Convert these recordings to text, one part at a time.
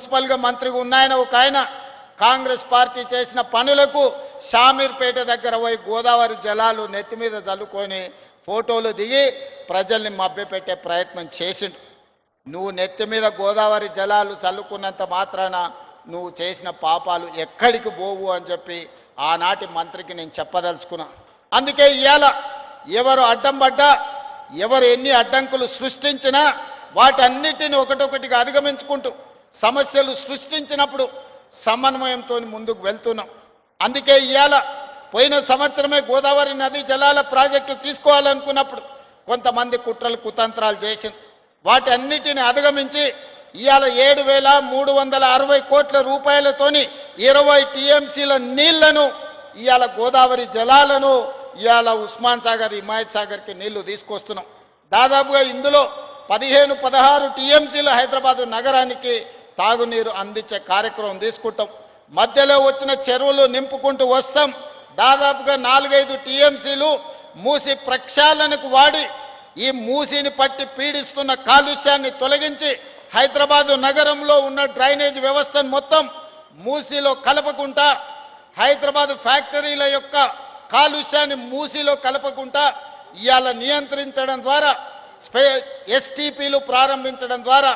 మున్సిపల్గా మంత్రిగా ఉన్నాయన ఒక ఆయన కాంగ్రెస్ పార్టీ చేసిన పనులకు షామీర్పేట దగ్గర పోయి గోదావరి జలాలు నెత్తి మీద జల్లుకొని ఫోటోలు దిగి ప్రజల్ని మభ్యపెట్టే ప్రయత్నం చేసిండు. నువ్వు నెత్తి మీద గోదావరి జలాలు చల్లుకున్నంత మాత్రాన నువ్వు చేసిన పాపాలు ఎక్కడికి పోవు అని చెప్పి ఆనాటి మంత్రికి నేను చెప్పదలుచుకున్నా. అందుకే ఇవాళ ఎవరు అడ్డం పడ్డా, ఎవరు ఎన్ని అడ్డంకులు సృష్టించినా వాటన్నిటిని ఒకటొకటిగా అధిగమించుకుంటూ సమస్యలు సృష్టించినప్పుడు సమన్వయంతో ముందుకు వెళ్తున్నాం. అందుకే ఇవాళ పోయిన సంవత్సరమే గోదావరి నదీ జలాల ప్రాజెక్టు తీసుకోవాలనుకున్నప్పుడు కొంతమంది కుట్రలు కుతంత్రాలు చేసింది. వాటన్నిటిని అధిగమించి ఇవాళ 7,360 కోట్ల రూపాయలతోని 20 టీఎంసీల నీళ్లను ఇవాళ గోదావరి జలాలను ఇవాళ ఉస్మాన్ సాగర్, హిమాయత్ సాగర్కి నీళ్లు తీసుకొస్తున్నాం. దాదాపుగా ఇందులో 15-16 టీఎంసీలు హైదరాబాదు నగరానికి తాగునీరు అందించే కార్యక్రమం తీసుకుంటాం. మధ్యలో వచ్చిన చెరువులు నింపుకుంటూ వస్తాం. దాదాపుగా 4-5 టీఎంసీలు మూసి ప్రక్షాళనకు వాడి ఈ మూసిని పట్టి పీడిస్తున్న కాలుష్యాన్ని తొలగించి హైదరాబాదు నగరంలో ఉన్న డ్రైనేజ్ వ్యవస్థను మొత్తం మూసిలో కలపకుండా, హైదరాబాదు ఫ్యాక్టరీల యొక్క కాలుష్యాన్ని మూసిలో కలపకుండా ఇవాళ నియంత్రించడం ద్వారా, ఎస్టీపీలు ప్రారంభించడం ద్వారా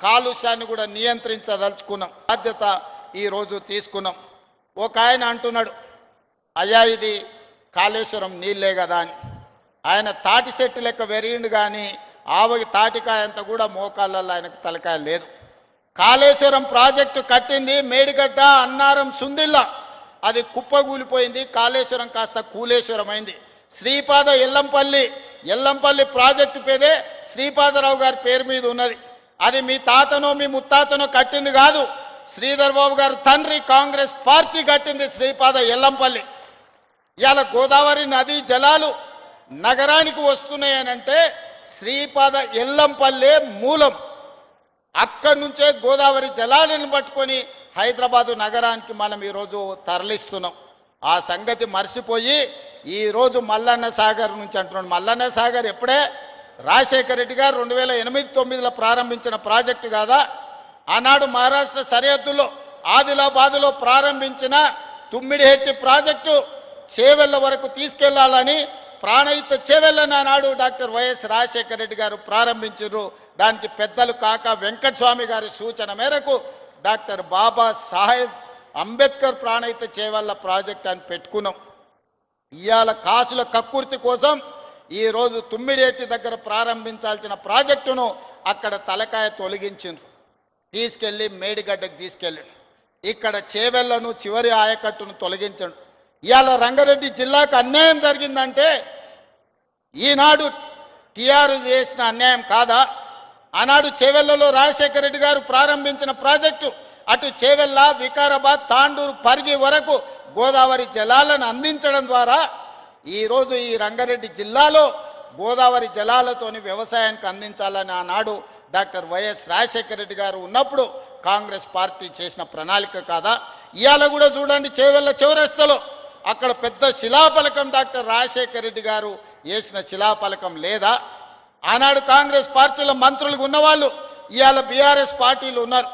కాలుష్యాన్ని కూడా నియంత్రించదలుచుకున్నాం. బాధ్యత ఈరోజు తీసుకున్నాం. ఒక ఆయన అంటున్నాడు, అయ్యా ఇది కాళేశ్వరం నీళ్ళే కదా అని. ఆయన తాటి చెట్టు లెక్క వెరిగిండు కానీ ఆవకి తాటికాయ అంతా కూడా మోకాళ్ళల్లో ఆయనకు తలకాయ లేదు. కాళేశ్వరం ప్రాజెక్టు కట్టింది మేడిగడ్డ, అన్నారం, సుందిల్లా, అది కుప్పగూలిపోయింది. కాళేశ్వరం కాస్త కూలేశ్వరం అయింది. శ్రీపాద ఎల్లంపల్లి ప్రాజెక్టు పేదే శ్రీపాదరావు గారి పేరు మీద ఉన్నది. అది మీ తాతనో మీ ముత్తాతనో కట్టింది కాదు. శ్రీధర్ బాబు గారు తండ్రి కాంగ్రెస్ పార్టీ కట్టింది శ్రీపాద ఎల్లంపల్లి. ఇవాళ గోదావరి నదీ జలాలు నగరానికి వస్తున్నాయనంటే శ్రీపాద ఎల్లంపల్లె మూలం. అక్కడి నుంచే గోదావరి జలాలను పట్టుకొని హైదరాబాదు నగరానికి మనం ఈరోజు తరలిస్తున్నాం. ఆ సంగతి మర్చిపోయి ఈరోజు మల్లన్న సాగర్ నుంచి అంటున్నాడు. మల్లన్న సాగర్ ఎప్పుడే రాజశేఖర రెడ్డి గారు 2008-9లో ప్రారంభించిన ప్రాజెక్టు కాదా? ఆనాడు మహారాష్ట్ర సరిహద్దుల్లో ఆదిలాబాదులో ప్రారంభించిన తుమ్మిడిహెట్టి ప్రాజెక్టు చేవెళ్ల వరకు తీసుకెళ్లాలని ప్రాణహిత చేవెళ్లని ఆనాడు డాక్టర్ వైఎస్ రాజశేఖర రెడ్డి గారు ప్రారంభించారు. దానికి పెద్దలు కాక వెంకటస్వామి గారి సూచన మేరకు డాక్టర్ బాబా సాహెబ్ అంబేద్కర్ ప్రాణహిత చేవెళ్ల ప్రాజెక్ట్ అని పెట్టుకున్నాం. ఇవాళ కాసుల కక్కుర్తి కోసం ఈరోజు తుమ్మిడిహెట్టి దగ్గర ప్రారంభించాల్సిన ప్రాజెక్టును అక్కడ తలకాయ తొలగించిండ్రు. తీసుకెళ్లి మేడిగడ్డకు తీసుకెళ్ళండి. ఇక్కడ చేవెళ్లను చివరి ఆయకట్టును తొలగించండి. ఇవాళ రంగారెడ్డి జిల్లాకు అన్యాయం జరిగిందంటే ఈనాడు టీఆర్ఎస్ చేసిన అన్యాయం కాదా? ఆనాడు చేవెళ్లలో రాజశేఖర రెడ్డి గారు ప్రారంభించిన ప్రాజెక్టు అటు చేవెళ్ల, వికారాబాద్, తాండూరు, పరిగి వరకు గోదావరి జలాలను అందించడం ద్వారా ఈరోజు ఈ రంగారెడ్డి జిల్లాలో గోదావరి జలాలతోని వ్యవసాయానికి అందించాలని ఆనాడు డాక్టర్ వైఎస్ రాజశేఖర రెడ్డి గారు ఉన్నప్పుడు కాంగ్రెస్ పార్టీ చేసిన ప్రణాళిక కాదా? ఇవాళ కూడా చూడండి, చేవెళ్ల చౌరస్తలో అక్కడ పెద్ద శిలాఫలకం డాక్టర్ రాజశేఖర రెడ్డి గారు వేసిన శిలాఫలకం లేదా? ఆనాడు కాంగ్రెస్ పార్టీలో మంత్రులుగా ఉన్నవాళ్ళు ఇవాళ బీఆర్ఎస్ పార్టీలు ఉన్నారు.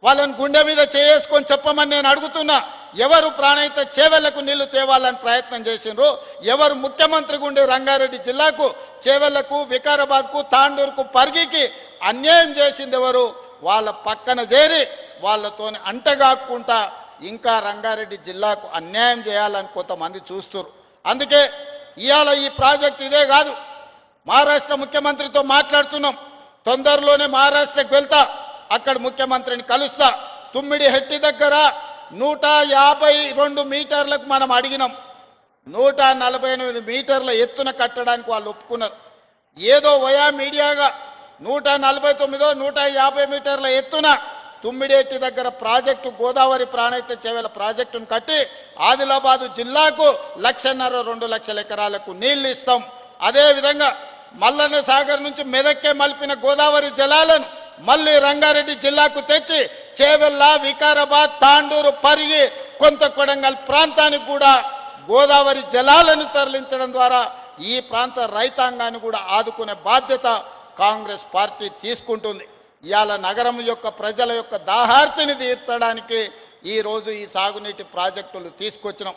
వాళ్ళని గుండె మీద చేసుకొని చెప్పమని నేను అడుగుతున్నా. ఎవరు ప్రాణహిత చేవెళ్లకు నీళ్లు తేవాలని ప్రయత్నం చేసిండ్రు? ఎవరు ముఖ్యమంత్రిగా ఉండి రంగారెడ్డి జిల్లాకు, చేవెళ్లకు, వికారాబాద్కు, తాండూరుకు, పరిగికి అన్యాయం చేసింది ఎవరు? వాళ్ళ పక్కన చేరి వాళ్ళతో అంటగాక్కుంటా ఇంకా రంగారెడ్డి జిల్లాకు అన్యాయం చేయాలని కొంతమంది చూస్తున్నారు. అందుకే ఇవాళ ఈ ప్రాజెక్ట్ ఇదే కాదు, మహారాష్ట్ర ముఖ్యమంత్రితో మాట్లాడుతున్నాం. తొందరలోనే మహారాష్ట్రకు వెళ్తా, అక్కడ ముఖ్యమంత్రిని కలుస్తా. తుమ్మిడిహెట్టి దగ్గర 152 మీటర్లకు మనం అడిగినాం. 148 మీటర్ల ఎత్తున కట్టడానికి వాళ్ళు ఒప్పుకున్నారు. ఏదో వయా మీడియాగా 149-150 మీటర్ల ఎత్తున తుమ్మిడిహెట్టి దగ్గర ప్రాజెక్టు, గోదావరి ప్రాణహిత చేవెళ్ల ప్రాజెక్టును కట్టి ఆదిలాబాదు జిల్లాకు 1,50,000-2 లక్షల ఎకరాలకు నీళ్లు ఇస్తాం. అదేవిధంగా మల్లన్న సాగర్ నుంచి మెదక్కే మలిపిన గోదావరి జలాలను మళ్ళీ రంగారెడ్డి జిల్లాకు తెచ్చి చేవెళ్ల, వికారాబాద్, తాండూరు, పరిగి, కొంత కొడంగల్ ప్రాంతానికి కూడా గోదావరి జలాలను తరలించడం ద్వారా ఈ ప్రాంత రైతాంగాన్ని కూడా ఆదుకునే బాధ్యత కాంగ్రెస్ పార్టీ తీసుకుంటుంది. ఇవాళ నగరం యొక్క ప్రజల యొక్క దాహార్తిని తీర్చడానికి ఈరోజు ఈ సాగునీటి ప్రాజెక్టులు తీసుకొచ్చినాం.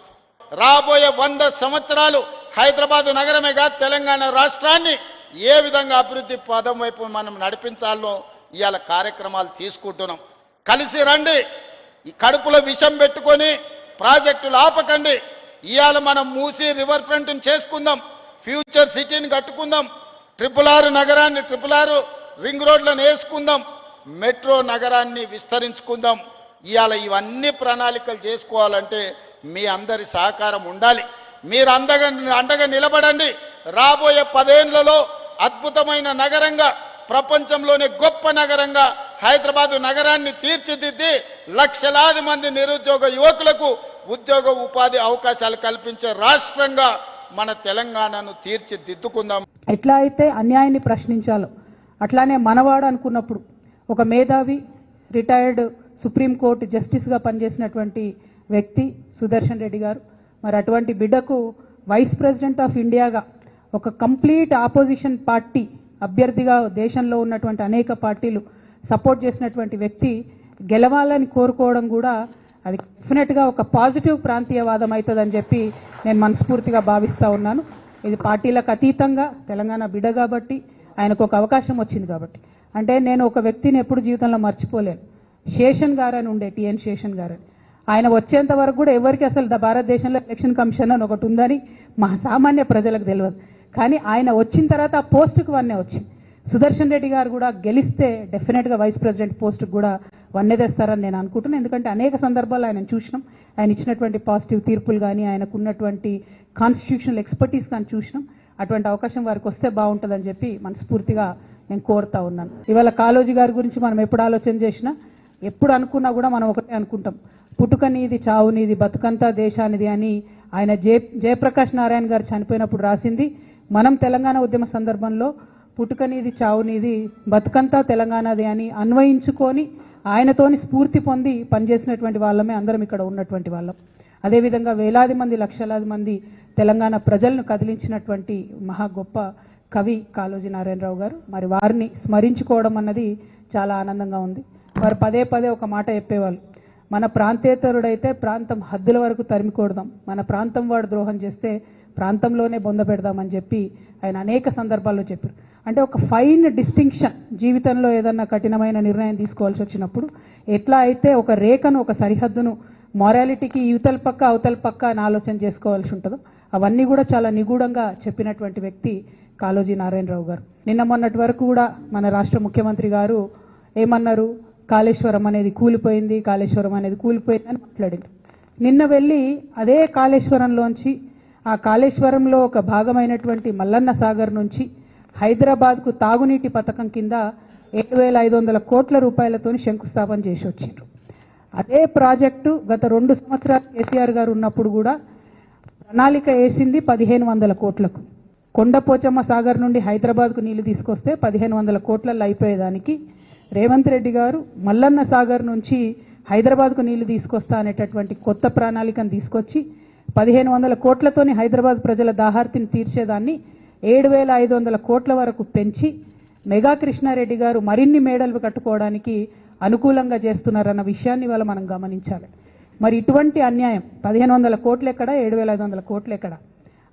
రాబోయే 100 సంవత్సరాలు హైదరాబాదు నగరమే కాదు తెలంగాణ రాష్ట్రాన్ని ఏ విధంగా అభివృద్ధి పదం వైపు మనం నడిపించాలో ఇవాళ కార్యక్రమాలు తీసుకుంటున్నాం. కలిసి రండి, ఈ కడుపులో విషం పెట్టుకొని ప్రాజెక్టులు ఆపకండి. ఇవాళ మనం మూసి రివర్ ఫ్రంట్ని చేసుకుందాం, ఫ్యూచర్ సిటీని కట్టుకుందాం, RRR నగరాన్ని RRR రింగ్ రోడ్లను వేసుకుందాం, మెట్రో నగరాన్ని విస్తరించుకుందాం. ఇవాళ ఇవన్నీ ప్రణాళికలు చేసుకోవాలంటే మీ అందరి సహకారం ఉండాలి. మీరు అండగా నిలబడండి. రాబోయే 10 ఏళ్లలో అద్భుతమైన నగరంగా, ప్రపంచంలోనే గొప్ప నగరంగా హైదరాబాదు నగరాన్ని తీర్చిదిద్ది లక్షలాది మంది నిరుద్యోగ యువకులకు ఉద్యోగ ఉపాధి అవకాశాలు కల్పించే రాష్ట్రంగా మన తెలంగాణను తీర్చిదిద్దుకుందాం. ఎట్లా అయితే అన్యాయాన్ని ప్రశ్నించాలో అట్లానే మనవాడు అనుకున్నప్పుడు ఒక మేధావి రిటైర్డ్ సుప్రీంకోర్టు జస్టిస్గా పనిచేసినటువంటి వ్యక్తి సుదర్శన్ రెడ్డి గారు, మరి అటువంటి బిడ్డకు వైస్ ప్రెసిడెంట్ ఆఫ్ ఇండియాగా ఒక కంప్లీట్ ఆపోజిషన్ పార్టీ అభ్యర్థిగా దేశంలో ఉన్నటువంటి అనేక పార్టీలు సపోర్ట్ చేసినటువంటి వ్యక్తి గెలవాలని కోరుకోవడం కూడా అది డెఫినెట్గా ఒక పాజిటివ్ ప్రాంతీయవాదం అవుతుందని చెప్పి నేను మనస్ఫూర్తిగా భావిస్తూ ఉన్నాను. ఇది పార్టీలకు అతీతంగా తెలంగాణ బిడ్డ కాబట్టి ఆయనకు ఒక అవకాశం వచ్చింది కాబట్టి. అంటే నేను ఒక వ్యక్తిని ఎప్పుడు జీవితంలో మర్చిపోలేను. శేషన్ గారు అని ఉండే, టిఎన్ శేషన్ గారు అని. ఆయన వచ్చేంత వరకు కూడా ఎవరికి అసలు భారతదేశంలో ఎలక్షన్ కమిషన్ అని ఒకటి ఉందని మా సామాన్య ప్రజలకు తెలియదు. కానీ ఆయన వచ్చిన తర్వాత ఆ పోస్టుకు వన్నే వచ్చింది. సుదర్శన్ రెడ్డి గారు కూడా గెలిస్తే డెఫినెట్గా వైస్ ప్రెసిడెంట్ పోస్టుకు కూడా వన్నే తెస్తారని నేను అనుకుంటున్నాను. ఎందుకంటే అనేక సందర్భాల్లో ఆయన చూసినాం, ఆయన ఇచ్చినటువంటి పాజిటివ్ తీర్పులు కానీ, ఆయనకు ఉన్నటువంటి కాన్స్టిట్యూషనల్ ఎక్స్పర్టీస్ కానీ చూసినాం. అటువంటి అవకాశం వారికి వస్తే బాగుంటుందని చెప్పి మనస్ఫూర్తిగా నేను కోరుతా ఉన్నాను. ఇవాళ కాళోజీ గారి గురించి మనం ఎప్పుడు ఆలోచన చేసినా, ఎప్పుడు అనుకున్నా కూడా మనం ఒకటే అనుకుంటాం, పుట్టుక నీది చావు నీది బతుకంతా దేశానిది అని ఆయన జయప్రకాష్ నారాయణ గారు చనిపోయినప్పుడు రాసింది. మనం తెలంగాణ ఉద్యమ సందర్భంలో పుట్టుక నీది చావు నీది బతుకంతా తెలంగాణది అని అన్వయించుకొని ఆయనతోని స్ఫూర్తి పొంది పనిచేసినటువంటి వాళ్ళమే అందరం ఇక్కడ ఉన్నటువంటి వాళ్ళం. అదేవిధంగా వేలాది మంది లక్షలాది మంది తెలంగాణ ప్రజలను కదిలించినటువంటి మహా గొప్ప కవి కాళోజీ నారాయణరావు గారు. మరి వారిని స్మరించుకోవడం అన్నది చాలా ఆనందంగా ఉంది. వారు పదే పదే ఒక మాట చెప్పేవాళ్ళు, మన ప్రాంతేతరుడైతే ప్రాంతం హద్దుల వరకు తరిమికొడదాం, మన ప్రాంతం వాడు ద్రోహం చేస్తే ప్రాంతంలోనే బొంద పెడదామని చెప్పి ఆయన అనేక సందర్భాల్లో చెప్పారు. అంటే ఒక ఫైన్ డిస్టింక్షన్, జీవితంలో ఏదన్నా కఠినమైన నిర్ణయం తీసుకోవాల్సి వచ్చినప్పుడు ఎట్లా అయితే ఒక రేఖను, ఒక సరిహద్దును మొరాలిటీకి యువతల పక్క అవతల పక్క అని ఆలోచన చేసుకోవాల్సి ఉంటుందో అవన్నీ కూడా చాలా నిగూఢంగా చెప్పినటువంటి వ్యక్తి కాళోజీ నారాయణరావు గారు. నిన్న మొన్నటి వరకు కూడా మన రాష్ట్ర ముఖ్యమంత్రి గారు ఏమన్నారు, కాళేశ్వరం అనేది కూలిపోయింది, కాళేశ్వరం అనేది కూలిపోయింది అని మాట్లాడారు. నిన్న వెళ్ళి అదే కాళేశ్వరంలోంచి, ఆ కాళేశ్వరంలో ఒక భాగమైనటువంటి మల్లన్న సాగర్ నుంచి హైదరాబాద్కు తాగునీటి పథకం కింద 7,500 కోట్ల రూపాయలతో శంకుస్థాపన చేసి వచ్చారు. అదే ప్రాజెక్టు గత 2 సంవత్సరాలు కేసీఆర్ గారు ఉన్నప్పుడు కూడా ప్రణాళిక వేసింది 1,500 కోట్లకు. కొండపోచమ్మ సాగర్ నుండి హైదరాబాద్కు నీళ్లు తీసుకొస్తే 1,500 కోట్లలో అయిపోయేదానికి రేవంత్ రెడ్డి గారు మల్లన్న సాగర్ నుంచి హైదరాబాద్కు నీళ్లు తీసుకొస్తా అనేటటువంటి కొత్త ప్రణాళికను తీసుకొచ్చి 1,500 కోట్లతోని హైదరాబాద్ ప్రజల దాహార్తిని తీర్చేదాన్ని 7,500 కోట్ల వరకు పెంచి మెగా కృష్ణారెడ్డి గారు మరిన్ని మేడలు కట్టుకోవడానికి అనుకూలంగా చేస్తున్నారన్న విషయాన్ని వాళ్ళ మనం గమనించాలి. మరి ఇటువంటి అన్యాయం 1,500 కోట్లు ఎక్కడ, 7,500 కోట్లు ఎక్కడ?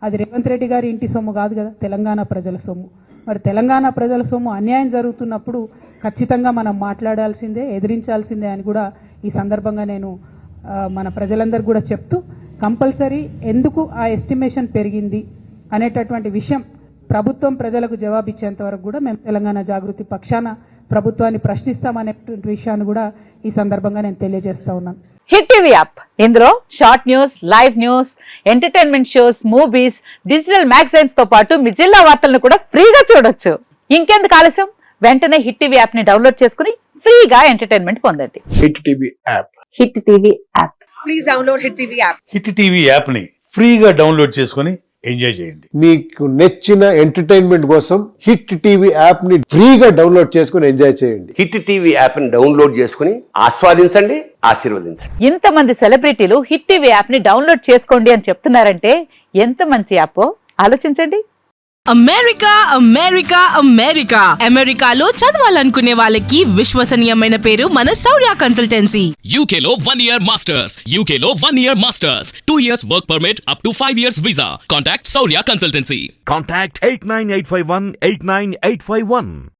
అది రేవంత్ రెడ్డి గారి ఇంటి సొమ్ము కాదు కదా, తెలంగాణ ప్రజల సొమ్ము. మరి తెలంగాణ ప్రజల సొమ్ము అన్యాయం జరుగుతున్నప్పుడు ఖచ్చితంగా మనం మాట్లాడాల్సిందే, ఎదిరించాల్సిందే అని కూడా ఈ సందర్భంగా నేను మన ప్రజలందరూ కూడా చెప్తూ, కంపల్సరీ ఎందుకు ఆ ఎస్టిమేషన్ పెరిగింది అనేటటువంటి విషయం ప్రభుత్వం ప్రజలకు జవాబిచ్చేంత వరకు కూడా మేము తెలంగాణ జాగృతి పక్షాన ప్రభుత్వాన్ని ప్రశ్నిస్తామనేటువంటి విషయాన్ని కూడా ఈ సందర్భంగా నేను తెలియజేస్తా ఉన్నాను. హిట్ టీవీ యాప్, ఇందులో short news, live news, entertainment shows, movies, digital magazines తో పాటు మీ జిల్లా వార్తలను కూడా ఫ్రీగా చూడొచ్చు. ఇంకెందుకు ఆలస్యం, వెంటనే హిట్ టీవీ యాప్ ని డౌన్లోడ్ చేసుకుని ఫ్రీగా ఎంటర్టైన్మెంట్ పొందండి. Hit TV app, hit TV app, please download hit TV app. Hit TV app ని ఫ్రీగా డౌన్లోడ్ చేసుకుని ఎంజాయ్ చేయండి. మీకు నచ్చిన ఎంటర్టైన్మెంట్ కోసం హిట్ టీవీ యాప్ ని ఫ్రీగా డౌన్లోడ్ చేసుకుని ఎంజాయ్ చేయండి. హిట్ టీవీ యాప్ ని డౌన్లోడ్ చేసుకుని ఆస్వాదించండి, ఆశీర్వదించండి. ఇంతమంది సెలబ్రిటీలు హిట్ టీవీ యాప్ ని డౌన్లోడ్ చేసుకోండి అని చెప్తున్నారంటే ఎంత మంచి యాప్ ఆలోచించండి. అమెరికా అమెరికా అమెరికా అమెరికాలో చదవాలనుకునే వాళ్ళకి విశ్వసనీయమైన పేరు మన శౌర్య కన్సల్టెన్సీ. UK లో 1 year masters. UK లో 1 year masters. 2 years work permit up to 5 years visa. Contact Saurya Consultancy. Contact 89851 89851.